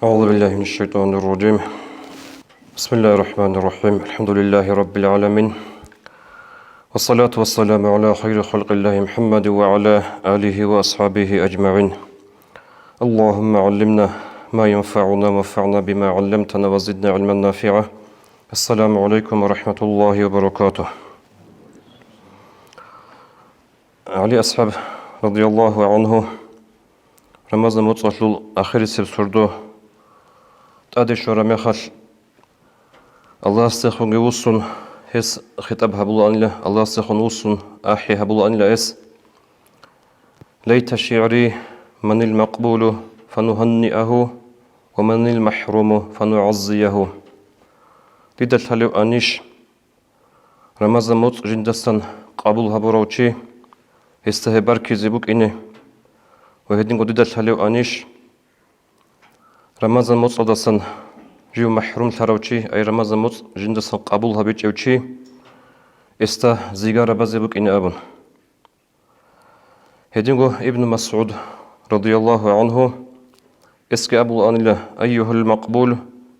أعوذ بالله من الشيطان الرجيم. بسم الله الرحمن الرحيم. الحمد لله رب العالمين، والصلاة والسلام على خير خلق الله محمد وعلى آله وأصحابه أجمعين. اللهم علمنا ما ينفعنا وانفعنا بما علمتنا وزدنا علما نافعا. السلام عليكم ورحمة الله وبركاته. علي أصحاب رضي الله عنه رمضان متصل آخر سبسردو تادي شورا مخال الله استخون وصن هس خطاب هبول أنلا الله استخون وصن أحي هبول أنلا إس ليت شعري من المقبول فنهنئه ومن المحروم فنعزيه. لدى الحلو أنيش رمضان متص جندستان قبول هبوروشي استهبار كذبوك إني وهدين قديد الحلو أنيش رمضان متص دستان جيو محروم ثروشي أي رمضان متص جندستان قبول هبيتشوشي استا زيغار بزبوك إني أبن. هدين ابن مسعود رضي الله عنه اسكي أبو أنلا أيها المقبول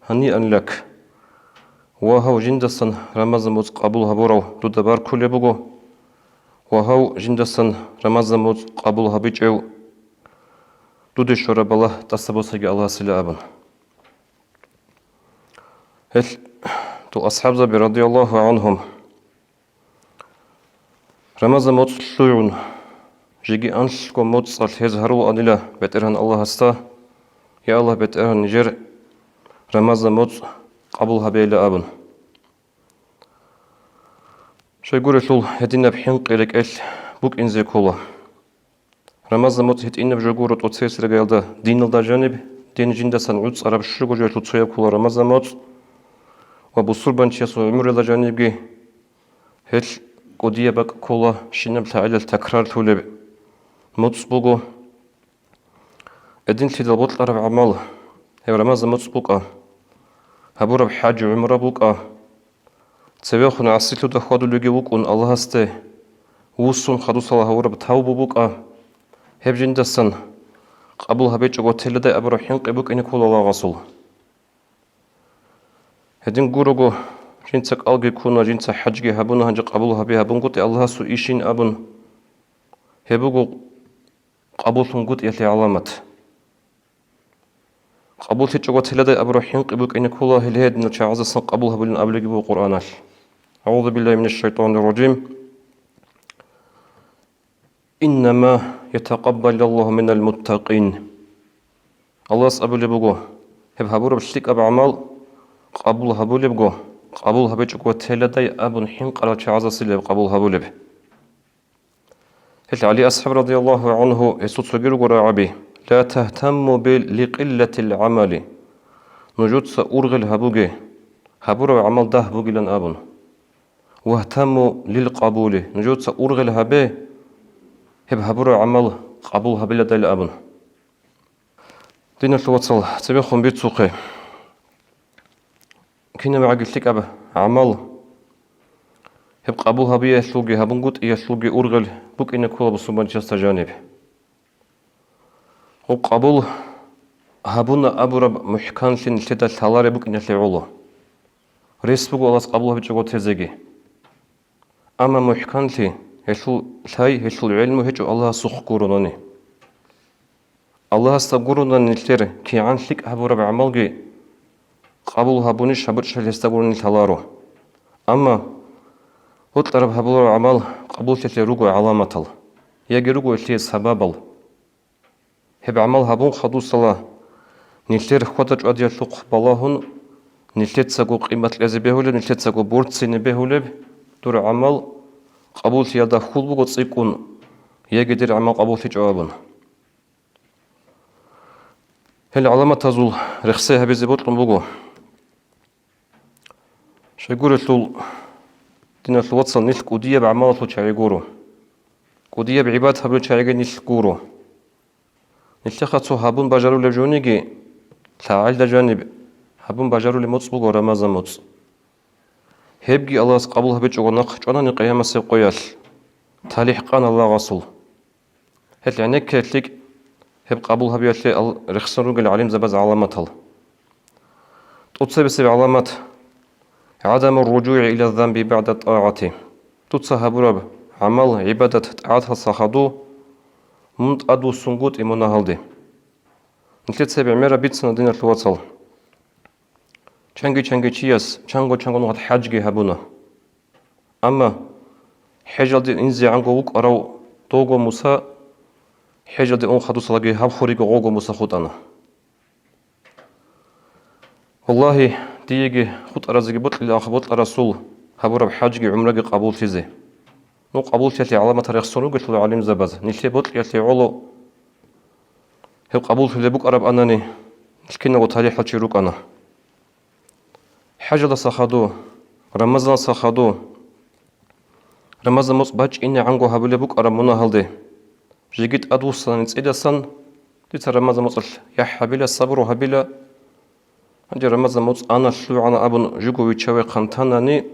هنيئا لك. وهو جندستان رمضان متص قبول هبورو دودبار كل بوغو وهو جندستان رمضان متص قبول هبيتشو دودي شورا بالله تصبوسيغي الله سلا أبن. هل تو أصحاب زبي رضي الله عنهم رمضان متص شلون جيجي أنشكو متص الهزهرو أنلا بترهن الله استا يا الله بترهن نجر رمضان متص قبول هبيلا أبن. شو يقول شو هدينا بحين قيلك إيش بوك إنزي كولا رمضان متص هدينا بجوجورو توتسيس رجالدا دين الدا جانب دين جندا سنعود عرب شو جوجو توتسيا كولا رمضان متص وبصور بنشيسو عمر الدا جانبي هل قدية بك كولا شنب تعالى التكرار تولب متص بوجو الدين تيدا بطل عرب عمال هي رمضان متص بوكا هبورا بحاج عمره بوكا تسويخنا عصيتو دخوادو لجي وكون الله هسته وصون خدو صلاة هورا بتاوبو بوكا هب جندسن قبول هبيج وتل دا أبرو حين قبوك إني كول الله غصول. هدين قروغو جنسك ألغي كونا جنسك حجي هبونا هنجي قبول هبي هبون قوتي الله سو إيشين أبن هبوغو قبول هنقوت يلي علامات قبول تجوا تل دا أبرو حين قبوك إني كول الله هلهد نوشا عزسن قبول هبولن أبلغي بو قرآنال. أعوذ بالله من الشيطان الرجيم. إنما يتقبل الله من المتقين. الله سأبو لبغو هب هبور بشتك أب عمال قبول هبو لبغو قبول هبو جوكو تيلداي أبن حين قرأت عزا سلب قبول هبو لب. هل علي أصحاب رضي الله عنه يسوط سجير قرأعبي لا تهتموا لقلة العمل نجود سأرغل هبوغي هبور عمل ده هبوغي لن أبن واهتموا للقبول نجود سأرغل هبي هب هبور عمل قبول هبلا دايل أبن. دين الوصل تبيخون بيت سوقي كنا معقل لك أبا عمل هب قبول هبي يسلوقي هبون قد يسلوقي أرغل بوك إنك هو بصوبان جستا جانب وقبول هبون أبو رب محكان لين لدى الثالاري بوك إنك لعوله ريس بوك والله قبول هبي جوغو تزيقي أما محكان لي هشل ثاي هشل علم هجو الله سخ قروناني الله استقرنا نلتر كي عن لك هبو رب عملجي قبول هبونيش هبوش هستقرن الثلارو أما هتلرب هبو رب عمل قبول تلي رجو علامة يجي رجو تلي سبابل هب عمل هبون خدو صلاة نلتر خدج أدي لق بلاهن نلتر تسقو قيمة الأزبيهولب نلتر تسقو بورد سين بيهولب دور عمل قبول تيادا خول بقى تصيبون يقدر عمل قبول في جوابنا. هل علامة تزول رخصها بزبط بقى شو يقول الثول دين الوصل نيل قدية بعمالة شعري جورو قدية بعباد هبل شعري نيل جورو نلتقط هابون بجارو لجونيجي تعال جانب هابون بجارو لموت بقى رمضان موت هبجي الله قبول هبج ونق جانا نقيام سيقيال تاليح قان الله رسول هل يعني كتلك هب قبول هبيات رخصن رجل عليم زبز علامة تتصبسب علامات عدم الرجوع إلى الذنب بعد الطاعة تتصها برب عمل عبادة تعاتها صخدو منت أدو سنقوت إمونا هالدي نتلت سبع ميرا بيتسنا دينا الوصل چنگي چياس چنگو نوغت حاجگي هبونا أما حجل دي إنزي عنگو وك أراو توغو موسى حجل دي أون خدو صلاقي هب خوريقو غوغو موسى خود أنا والله ديجي خود أرازيقي بطل أخ بطل رسول هبورا بحاجگي عمرقي قبول تيزي نو قبول تيالي علامة ريخصونو قلت له عليم زباز نيشلي بطل يالي علو هل قبول تيالي بوك أراب أناني نشكينا وطالي حلشي روك أنا حاجة صخدو رمضان صخدو رمضان مصباج إني عنقو هبولي بوك أراب منا هالدي جيجيت أدوصان نتسيدا سن ديتا رمضان مصل يا حبيلا الصبر وهبيلا هنجي رمضان مص أنا شلو عنا أبن جوكو ويتشاوي قنطاناني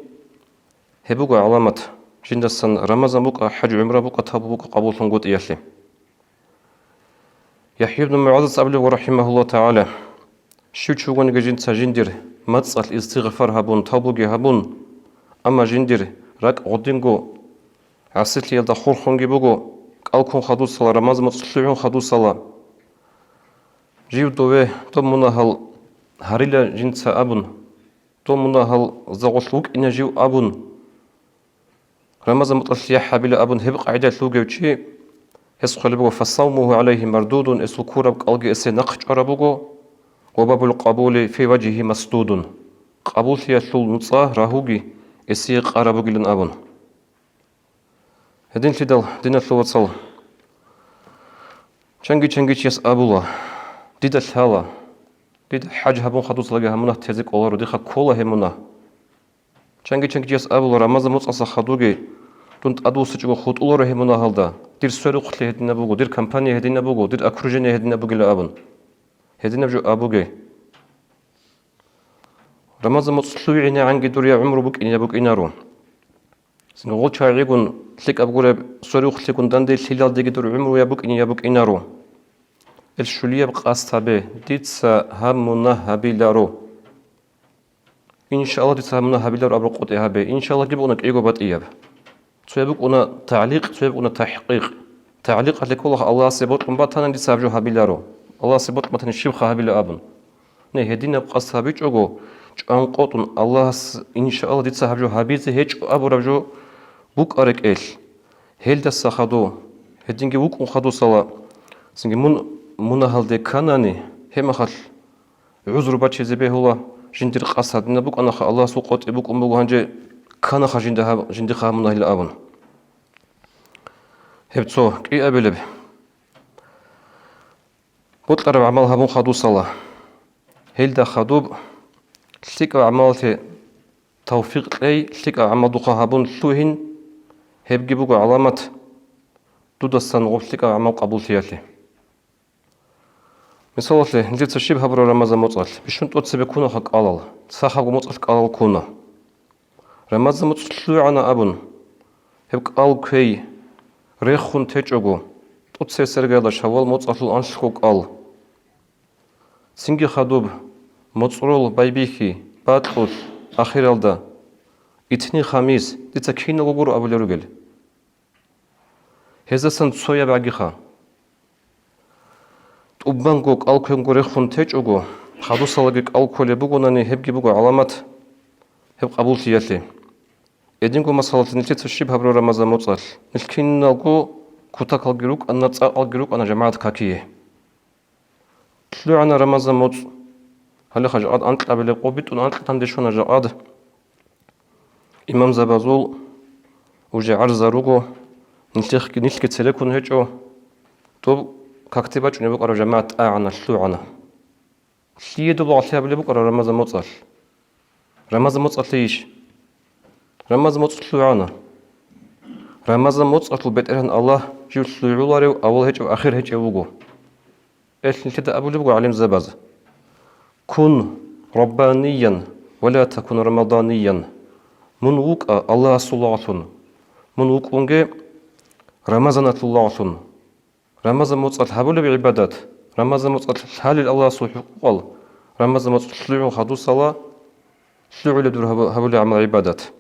هبوكو علامة جندا سن رمضان بوك حج عمره بوك تابو بوك قبول تنقوت إيالي يحيى بن معاذ أبلغ رحمه الله تعالى شو تشوغن جنسا جندير متصل استغفار هبون تابوغي هبون أما جندير راك غدينغو عسيت لي يلدا خور خونغي بوغو قالكون خدو صلا رمضان متصلعون خدو صلا جيو دوه تو مناهل هاريلا جنسا أبن تو مناهل زغوشلوك إنا جيو أبن رمضان متصل يا حبيلا أبن هبق عيدا لوغي وشي يسخل بوغو فصومه عليه مردود اسو كورب قلقي اسي نقش عربوغو وباب القبول في وجهه مسدود قبول يسول نصاه راهوغي اسي قربوغي لن أبن هدين تدل دين الثوصل چنگي چيس أبولا ديد الثالة ديد حاج هبون خدوص لغا همونه تزيك أولارو ديخا كولا همونه چنگي چيس أبولا رمضان متصل خدوغي دونت أدوس تجو خود أولارو همونه هالدا دير سوري قتلي هدين بوغو دير كامبانيا هدين بوغو دير أكروجيني هدين بوغي لأبن هدين بجو أبوغي رمضان متصلوي عيني عنقي دوريا عمرو بوك إنيا بوك إنارو سنغول شاعيقون تلك أبغوري سوري وخليكون داندي الهلال ديكي دور عمرو يا بوك إنيا بوك إنارو الشولية بقاس تابي ديتسا همونا هبيلارو إن شاء الله ديتسا همونا هبيلارو أبرو قوتي هبي إن شاء الله جيبونا إيغو بات إياب سويبوك أنا تعليق سويبوك أنا تحقيق تعليق لك الله سيبوت مباتانا ديتسا بجو هبيلارو الله سيبوت متن شيبخ هبيلا أبن نه هدينا بقاس هبيج أغو جان قوتون الله إن شاء الله ديتسا هبجو هبيزي هيج أبو ربجو بوك أريك إيل هيل دسا خدو هدينجي بوك خدو صلا سنجي منا هالدي كاناني هما خل عذر باتشي زبيه الله جندير قاس هدينا بوك أنا الله سوقوت بوك أمبوغو هنجي كان خا جندي خا منا هلا أبن هبتو كي أبلب بطلر عمل هبون خدو صلا هيل دا خدوب تلك عملتي توفيق لي تلك عمل دوخا هبون شوهن هبجي بوغو علامات دودا سنغو تلك عمل قبول تيالي مثال لي نجد تشيب هبرو رمضان مطل بشون توتسي بكونا خاك ألال تساخاقو مطل كألال كونا رمضان مطل شلوعنا أبن هبك أل كي ريخون تيجوغو توتسي سرغيلا شوال مطل أنشكوك أل سنجي خدوب مطرول بايبيخي باتلوش أخير الدا إتني خميس ديتا كينا غوغورو أبو لرغل هذا سن تسويا باقيخا تؤبانغوك ألكوين ريخون تيجوغو خدو صلاقك ألكولي بوغو ناني هبجي بوغو علامات هب قبول تيالي إدينغو مسالة نتيت الشيب هبرو رمضان مطل نلكينا غو كوتاك الجروك أنا تساق الجروك أنا جماعة كاكيه تلو عنا رمضان مطل هل خرج عاد أنت قبل قبيت وأنت تندشون جعاد إمام زبازول وجع عرض روجو نلتقي تسلكون هجو تو كاكتبات شنو بقرا جماعة عنا شلو عنا شيء دبوا على بلي بقرا رمضان مطل رمضان مطل ليش رمضان مطل شلو عنا رمضان مطل بيترهن الله جو شلو لاريو أول هج وآخر هج وجو إيش نكتب أبو لبقو عليم زباز كن ربانيا ولا تكن رمضانيا من وق الله صلى من وق ونجي رمضان الله رمضان متصل هبول بعبادات رمضان متصل حال الله سبحانه рамазан моц шлюу хаду сала шлюу ледур хабули амал ибадат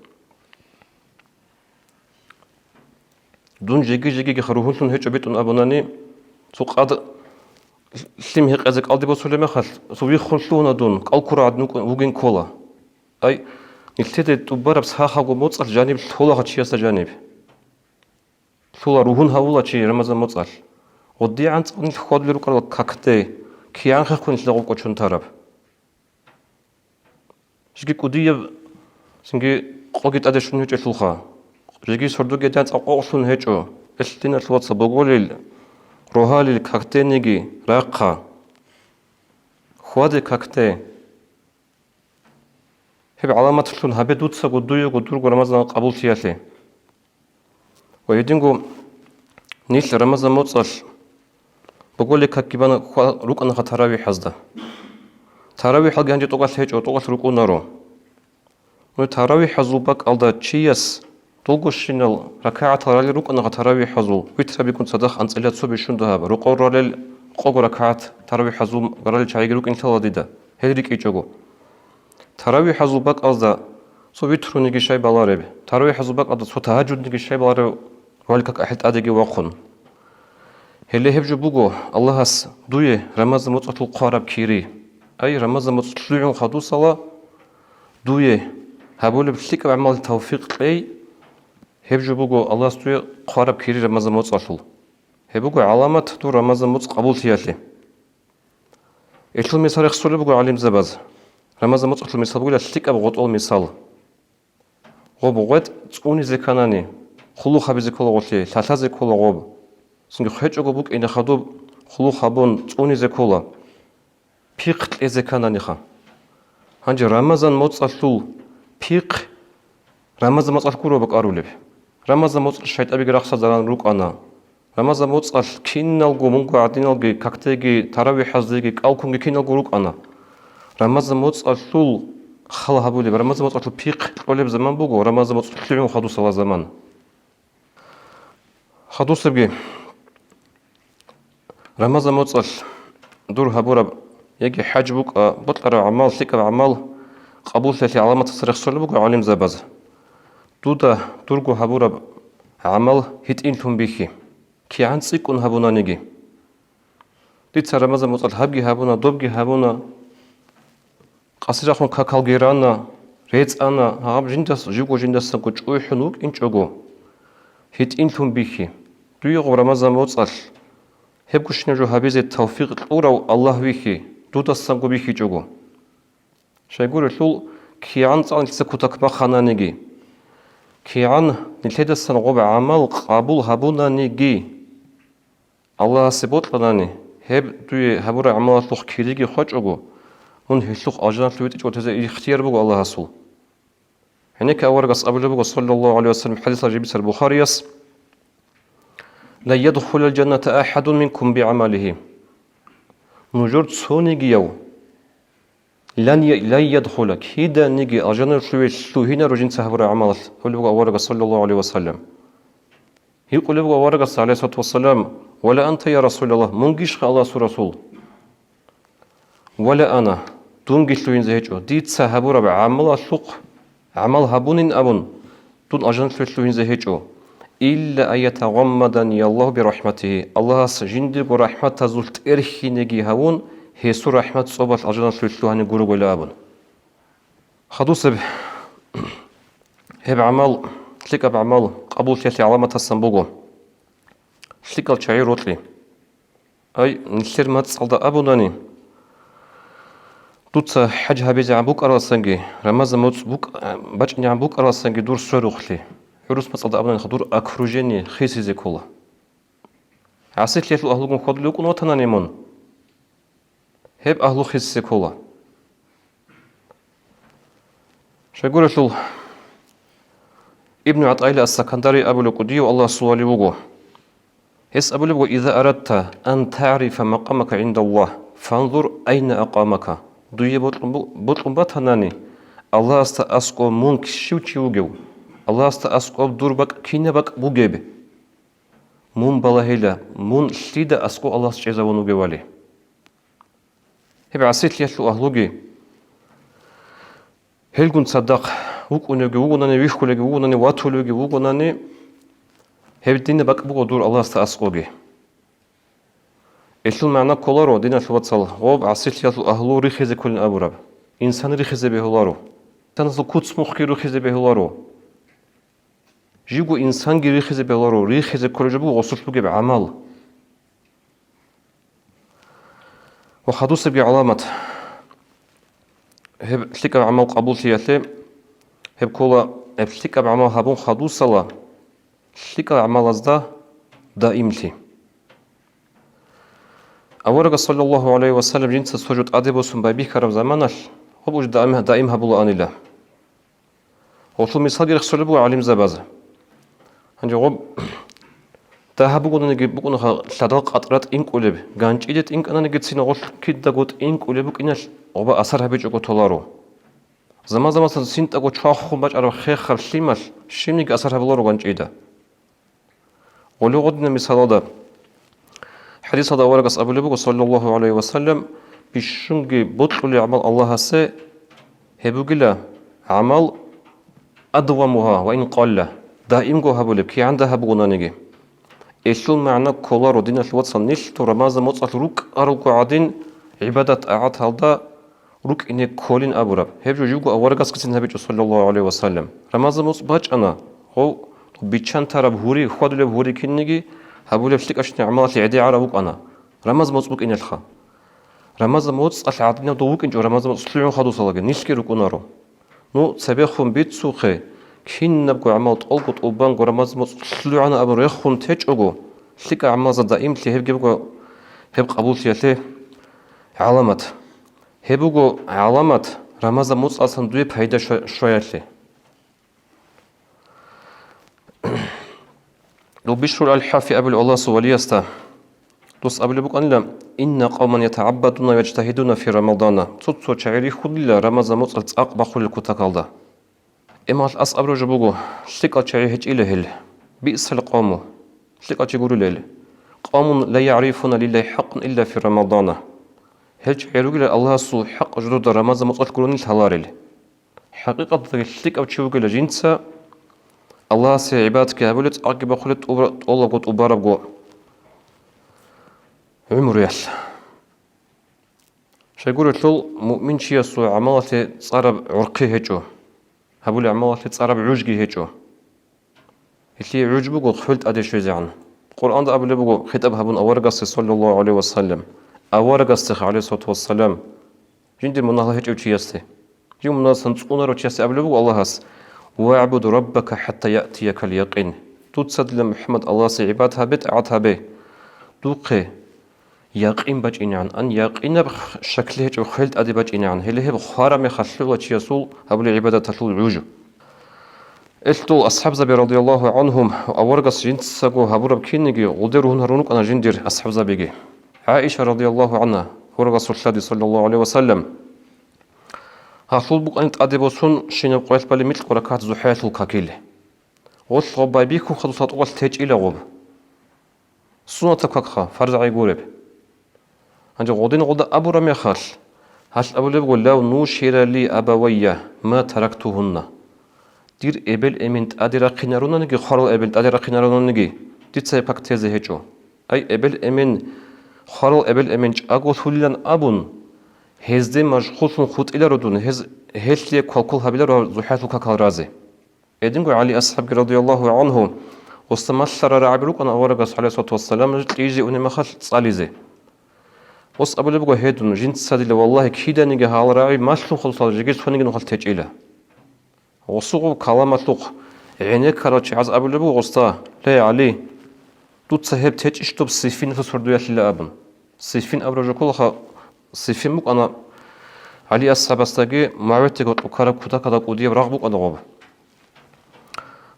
дун жеги харухун хеч обитун абунани суқад шлим хеқазак алди босулема хал суви хуллуна дун қалкурад уген кола ай нилтеде тубараб сахагу моцал жаниб толага чияса жаниб тула рухун хавула чи рамазан моцал одди анц ун ходлиру кала какте киян хакун шлогу кочун тараб шиги кудия синги қогит адешун хеч шулха жиги сордуге данц ақоғшун хечо эшлтина шлуатса боголил рухалил кактениги раққа хуаде какте هب علامات شلون هبي دوتسا قدوية قدور رمضان قبول سياسي ويدينغو نيش رمضان موتصل بقول لك كيبان روك أنا تراويح حزدا تراويح حلقة عندي توقع هيج أو توقع روك نارو مو تراويح حزوبك ألدا تشيس تلقو شينال ركعة ترالي روك أنا تراويح حزو ويترى بيكون صدق عن صليات صبح شون دهاب روك رالي قوق ركعة تراويح حزو رالي شايق روك إن شاء الله ديدا هيدريك إيجاغو تراويح حزوبك ألدا سو ويترونيجي شاي بالارب تراويح حزوبك ألدا سو تهجدنيجي شاي بالارب رالكك أحد أديجي وقن هلي هبجو بوغو الله هس دوية رمضان مطلق القارب كيري أي رمضان مطلق خدو صلاة دوية هبول بشتك بعمل توفيق لي هبجو بوغو الله دوية قارب كيري رمضان مطلق هبوغو علامات دو رمضان مطلق قبول سياسي إيشل مثال يخصولي بوغو عليم زباز رمضان مطلق مثال بوغو لشتك أبغط أول مثال غوب غوت تقوني زكاناني خلو خبيزي كل غوتي ثلاثة كل غوب سنگ خيچوغو بوك إن خدوب خلو خابون تقوني زكولا بيق إزكاناني خا هنجي رمضان مطلق بيق رمضان مطلق كورو بك أرولب رمضان مطلق شايت أبيك رخصة زران روك أنا رمضان مطلق كينالغو منغو عدينالغي كاكتيغي تراويح حزيغي كالكونغي كينالغو روك أنا رمضان مطلق خلا هبولي رمضان مطلق بيق قولب زمان بوغو رمضان مطلق لعون خدو صلاة زمان خدو سبغي رمضان مطلق دور هبورب يجي حج بوك بطلر عمال ثقة عمال قبول ثلاثة علامات تصريح صلى بوك علم زباز دودا دورغو هبورب عمل هيت إنتم بيخي كي عن سيكون هبونا نيجي ديت رمضان مطلق هبجي هبونا دوبجي هبونا قصيرخون كاكال جيرانا ريت أنا هاب جندس جوجو جندس كوج أوحنوك إنشوجو هيت إنتم بيخي دويغو رمضان مطلق هبكوش نجو هبيز التوفيق الأورا الله بيخي دودا سانغو بيخي جوجو شايقول الحول كي عن صان تسكوتك بخانا نيجي كي عن نلتدى السنغوب عمل قابل هبونا نيجي الله سبوت لناني هب دوي هبورا عمل لوخ كيريجي خوجوجو من هلوخ أجان لويت جو تزا اختيار بوغو الله رسول هناك أورغس أبو لبوغو صلى الله عليه وسلم حديث جبيس البخاري لا يدخل الجنة أحد منكم بعمله نجرد سونيجي يو لن يدخل كيدا نيجي الجنة شلوهنا رجين سهبر عمل هو أورغ صلى الله عليه وسلم يقول له أورغ عليه الصلاة والسلام ولا أنت يا رسول الله منجيش الله رسول ولا أنا دونجيش لوين زهجو ديت سهبر بعمل سوق عمل هبون أبون دون أجنة شلوهن زهجو إلا أن يتغمدني الله برحمته الله سجند برحمة زلت إرخي نجي هون هيسو رحمة صوبة أجنة شلوهن قولوا ولا أبون خدو سب هب عمل شلك بعمل قبول ثلاثة علامات السنبوغو شلك الشعير روتلي أي نسير ما تصعد أبوناني دوتsa حج هبيزي عن بوك أراسنجي رمضان موت بوك بچني عن بوك أراسنجي دور سروخلي حروس مصعد أبوناني خدور أكروجيني خيسي زي كولا عسيت ليتلو أهلوكم خدلوكم وطنانيمون هب أهلو خيسي زي كولا شايقول شو ابن عطايلة السكندري أبو لقدي والله سوالي وقو هس أبو لقو إذا أردت أن تعرف مقامك عند الله فانظر أين أقامك دوية بطلن بطناني الله أسقو منك شوتي وقو الله أسقو دوربك كينبك بوغيب من بلاهيلا من شليدا أسقو الله سجزا ونوغوالي هب عسيت يسلو أهلوجي هلجون صدق وكونجي وكوناني ويشكولجي وكوناني واتولوجي وكوناني هب الدين بق بقى دور الله استأسقوجي إيشل معنا كولارو دينا شو بتصل غوب عسيت يسلو أهلو ريخزي كل أبورب إنسان ريخزي بهولارو إنسان كوتس مخكي ريخزي بهولارو جيجو إنسان جي ريخزي بهولارو ريخزي كل جبو غصوش بقى بعمل وخدوس بقى علامة هب شلك عمل قبول سياسي هب كولا هب شلك عمل هبون خدوس الله شلك عمل أزدا دائمتي أورق صلى الله عليه وسلم جنس سجود أدب وسنبابي كرم زمانش هو وجد دائم هبول آن الله وشو مثال غير خسربو علم زبازة هنجي غب تهبوغن نجي بوغن شداق أطرات إنك أولب غانج إيدت إنك أنا نجي تسينا غش كيد داغوت إنك أولبوك إناش غبا أثر هبيج أغو تولارو زمان سنسينت أغو تشاخو باج أرو خيخر شيماش شيمنيك أثر هبولارو غانج إيدا ولو غدنا مثال هذا حديث هذا ورقص أبو لبوغ صلى الله عليه وسلم بشنجي بطل عمل الله سي هبوغلا عمل أدومها وإن قل دائم جو هبو لب كي عندها هبوغنا نجي إيشل معنى كولارو دينا الواتسان نيش تو رمازا موصل روك أروكو عادين عبادة أعاد هالدا روك إني كولين أبورب هبجو جوجو أورغاس كسين هبجو صلى الله عليه وسلم رمازا موص باج أنا هو بيتشان ترى بهوري خوادو لب هوري كنيجي هبو لب شلك أشني عمالات عدي عربوك أنا رماز موص بوك إني الخا رمازا موص أشعادنا دووك إنجو رمازا موص سلوعون خادو صلاجي نيشكي روكو نارو نو سبيخون بيت سوخي كين نبغى عمل تقلقط أوبان قرمز مسلو عنا أبو ريخون تيج أجو شلك عمل دائم تي هب جبوا هب قبول تيله علامات هبوجو علامات رمز مس أصلا دوي بهيدا شوية له لو بشر الحافي أبو الله سواليستا دوس أبو لبوك أن إن قوما يتعبدون ويجتهدون في رمضان تصو شعري خللا رمز مس أقبح خل الكتاكالدا إما الأصعب جبوجو شلك أشعي هج إلى هل بئس القوم شلك أشيقول ليل قوم لا يعرفون لله حق إلا في رمضان هج يروج الله سو حق جدود رمضان مطلق كلون الهلارل حقيقة شلك أشيقول لجنسا الله سي عبادك هبلت أقب خلت الله قد أباربو عمر ياس شيقول تل مؤمن شيء سو عملته صار عرقي هجو هبول عمالات تصارب عجقي هجو اللي عجبو خلت أدي شوي زعن القرآن ده قبل بقول خطاب هبون أورقص صلى الله عليه وسلم أورقص عليه الصلاة والسلام جندي من الله هجو تياسته يوم الناس نسقونا رو تياسته قبل بقول الله هس واعبد ربك حتى يأتيك اليقين تتصد لمحمد الله سي عبادها بيت أعطها به دوقي يقين بجين عن أن يقين بشكله جو خلت أدي بجين عن هله بخارة مخشلة تياسول هبول عبادة تلول عجو إلتو أصحاب زبي رضي الله عنهم أورقص جنس ساقو هبور بكينيجي غديرهن هرونك أنا جندير أصحاب زبيجي عائشة رضي الله عنها ورقص الشادي صلى الله عليه وسلم هاخل بوك أنت أدبوسون شين بقيت بالي مثل قركات زحيات الكاكيل غوش غباي بيكو خلصات أول تيج إلى غوب سنة كاكخا فرزعي قورب أنجي غودين غدا أبو رمي خاش هاش أبو لبقول لو نوشير لي أبوية ما تركتهن دير إبل إمنت أدير قنارون نجي خارل إبل أدير قنارون نجي ديت سيبك تيزه هجو أي إبل إمن خارل إبل إمنج أقول هلان أبون هزدي مشغول خود إلى ردون هزلي كل هبيلر زحات الكاكال رازي إدينغو علي أصحاب رضي الله عنه واستمشر رعبروك أنا أورقص عليه الصلاة والسلام يجي أني مخش صاليزي وس أبو لبقى هيدون جنس سادي والله كيدا نيجي هال راعي ماشلون خلص جيجي سفنيجي نخل تجيله وسوق كلامات لوق عينك كراتش عز أبو لبقى غستا لا علي دوت سهب تجيش توب سيفين تصردو يحلي أبن سيفين أبرج كلها سيفين مك أنا علي أصحاب استجي معرفتك وكارب كذا كذا كودي رغبك أنا غب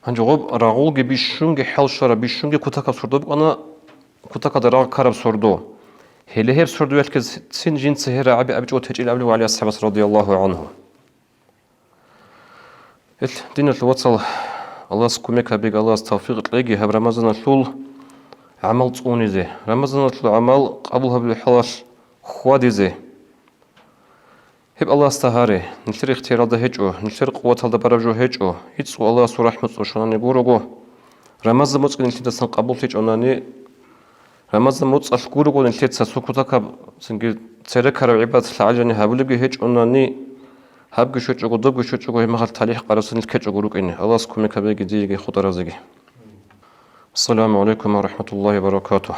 هنجوب رغول جبيشونج حل شر بيشونج كذا كذا صردو أنا كذا كذا رغ كارب صردو هل هي صردو يلك سين جنس هي رعبي أبجو تجيل أبلو علي أصحاب رضي الله عنه دين الوصل الله سكومك بيج الله استوفيق تلاقي هب رمضان الثول عمل توني زي رمضان الثول عمل قبلها بالحلاش خوادي زي هب الله استهاري نشر اختيار ده هجو نشر قوة هذا برجو هجو يتسو الله سورح متصوشنا نبورجو رمز متصقن انت تسن قبول تيج أناني رمز متص أشكورجو انت تسسوكوتك سنجي تسرك عبادة العجنة هبلغي هج أناني هبغي شوچو دوغي شوچو هم تاريخ قرصن الكچو روك إني الله سكمك بيجي ديجي خطر زيجي السلام عليكم ورحمة الله وبركاته.